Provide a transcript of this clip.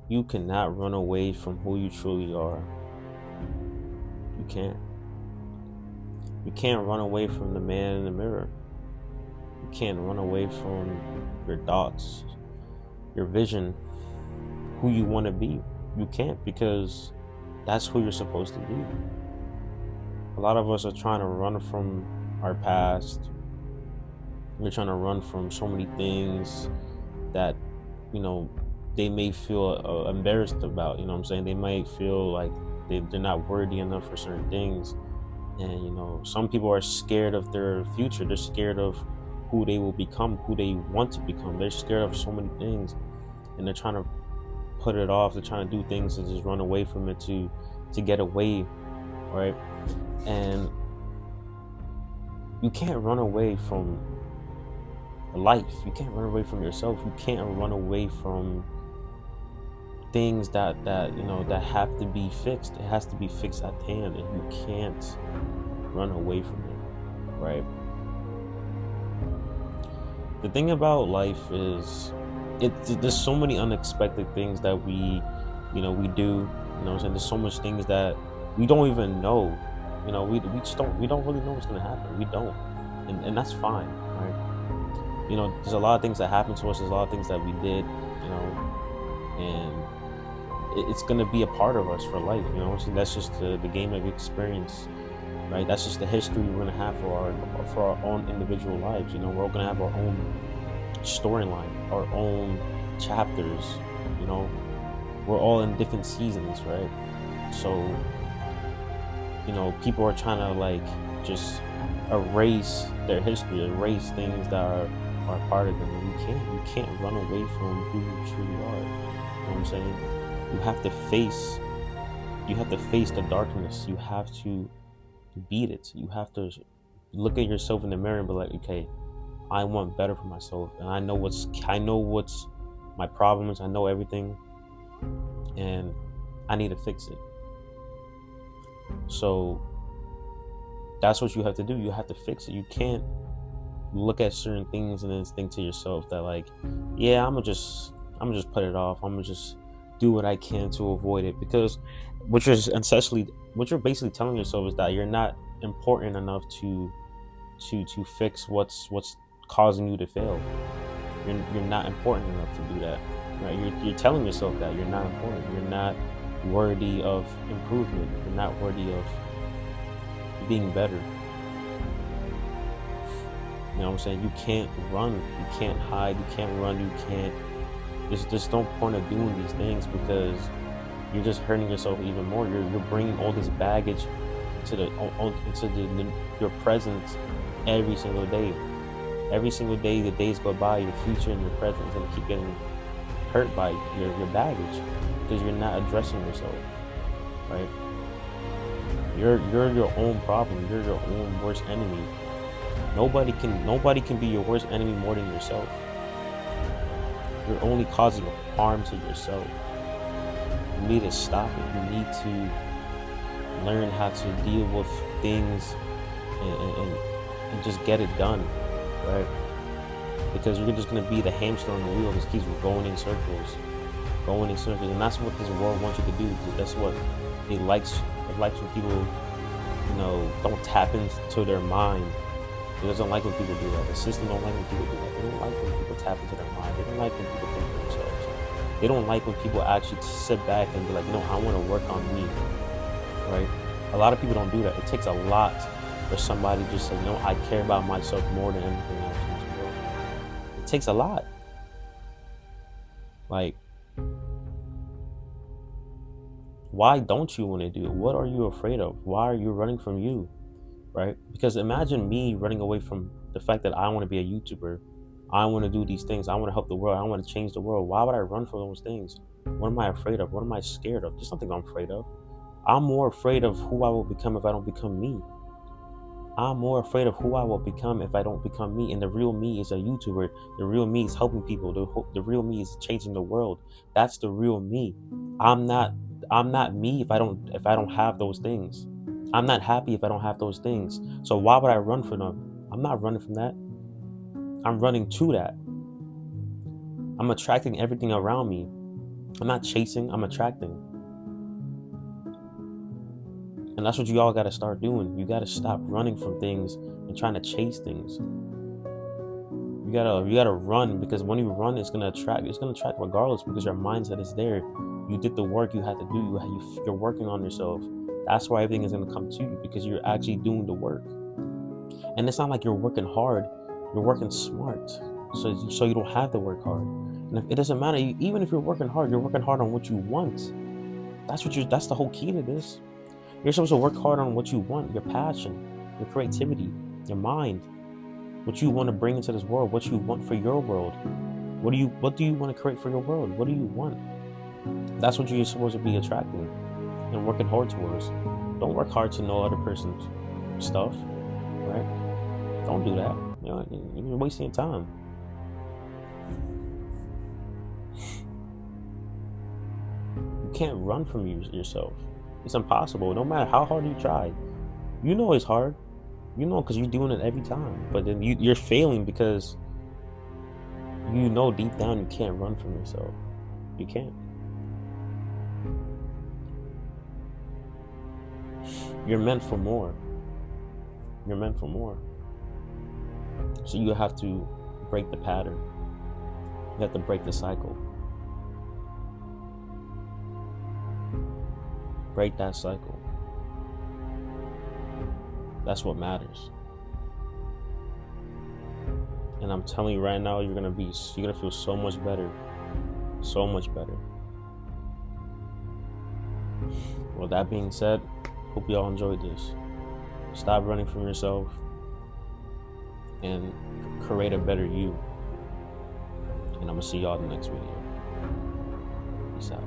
You cannot run away from who you truly are. You can't. You can't run away from the man in the mirror. You can't run away from your thoughts, your vision, who you want to be. You can't, because that's who you're supposed to be. A lot of us are trying to run from our past. We're trying to run from so many things that, you know, they may feel embarrassed about. You know what I'm saying? They might feel like they're not worthy enough for certain things. And, some people are scared of their future. They're scared of who they will become, who they want to become. They're scared of so many things, and they're trying to put it off. They're trying to do things to just run away from it, to get away, right? And you can't run away from life. You can't run away from yourself. You can't run away from things that have to be fixed. It has to be fixed at hand, and you can't run away from it, right? The thing about life is, there's so many unexpected things that we do. And there's so much things that we don't even know. We don't really know what's gonna happen. We don't, and that's fine, right? There's a lot of things that happen to us. There's a lot of things that we did, and it's gonna be a part of us for life. So that's just the game that we experience, right? That's just the history we're gonna have for our own individual lives. We're all gonna have our own storyline, our own chapters. We're all in different seasons, right? So people are trying to like just erase their history, erase things that are part of them. And you can't run away from who you truly are. You know what I'm saying? You have to face the darkness. You have to beat it. You have to look at yourself in the mirror and be like, okay, I want better for myself, and I know what's my problems. I know everything, and I need to fix it. So that's what you have to do. You have to fix it. You can't look at certain things and then think to yourself that like, yeah, I'm gonna just put it off. I'm gonna just do what I can to avoid it, because what you're basically telling yourself is that you're not important enough to fix what's causing you to fail. You're not important enough to do that, right? You're telling yourself that you're not important. You're not worthy of improvement. You're not worthy of being better. You know what I'm saying? You can't run. You can't hide. You can't run. You can't. There's no point of doing these things, because you're just hurting yourself even more. You're bringing all this baggage into your present every single day. Every single day, the days go by, your future and your present is going to keep getting hurt by your baggage, because you're not addressing yourself, right? You're your own problem. You're your own worst enemy. Nobody can be your worst enemy more than yourself. You're only causing harm to yourself. You need to stop it. You need to learn how to deal with things and just get it done, right? Because you're just gonna be the hamster on the wheel that keeps going in circles, and that's what this world wants you to do. That's what it likes. It likes when people, don't tap into their mind. It doesn't like when people do that. The system don't like when people do that. They don't like when people tap into their mind. They don't like when people think for themselves. They don't like when people actually sit back and be like, no, I want to work on me, right? A lot of people don't do that. It takes a lot for somebody to just say, no, I care about myself more than anything else in this world. It takes a lot. Like, why don't you want to do it? What are you afraid of? Why are you running from you? Right? Because imagine me running away from the fact that I want to be a YouTuber. I want to do these things. I want to help the world. I want to change the world. Why would I run from those things? What am I afraid of? What am I scared of? There's nothing I'm afraid of. I'm more afraid of who I will become if I don't become me. I'm more afraid of who I will become if I don't become me. And the real me is a YouTuber. The real me is helping people. The real me is changing the world. That's the real me. I'm not me if I don't have those things. I'm not happy if I don't have those things. So why would I run from them? I'm not running from that. I'm running to that. I'm attracting everything around me. I'm not chasing, I'm attracting. And that's what you all got to start doing. You got to stop running from things and trying to chase things. You gotta run, because when you run, it's gonna attract regardless, because your mindset is there. You did the work you had to do. You're working on yourself. That's why everything is gonna come to you, because you're actually doing the work. And it's not like you're working hard, you're working smart. So you don't have to work hard. And it doesn't matter, even if you're working hard on what you want. That's the whole key to this. You're supposed to work hard on what you want, your passion, your creativity, your mind, what you want to bring into this world, what you want for your world. What do you want to create for your world? What do you want? That's what you're supposed to be attracting and working hard towards. Don't work hard to know other person's stuff, right? Don't do that. You're wasting your time. You can't run from yourself. It's impossible. No matter how hard you try. You know it's hard. You know, because you're doing it every time. But then you're failing because you know deep down you can't run from yourself. You can't. You're meant for more. You're meant for more. So you have to break the pattern. You have to break the cycle. Break that cycle. That's what matters. And I'm telling you right now, you're gonna feel so much better. So much better. Well, that being said, hope y'all enjoyed this. Stop running from yourself and create a better you. And I'm gonna see y'all in the next video. Peace out.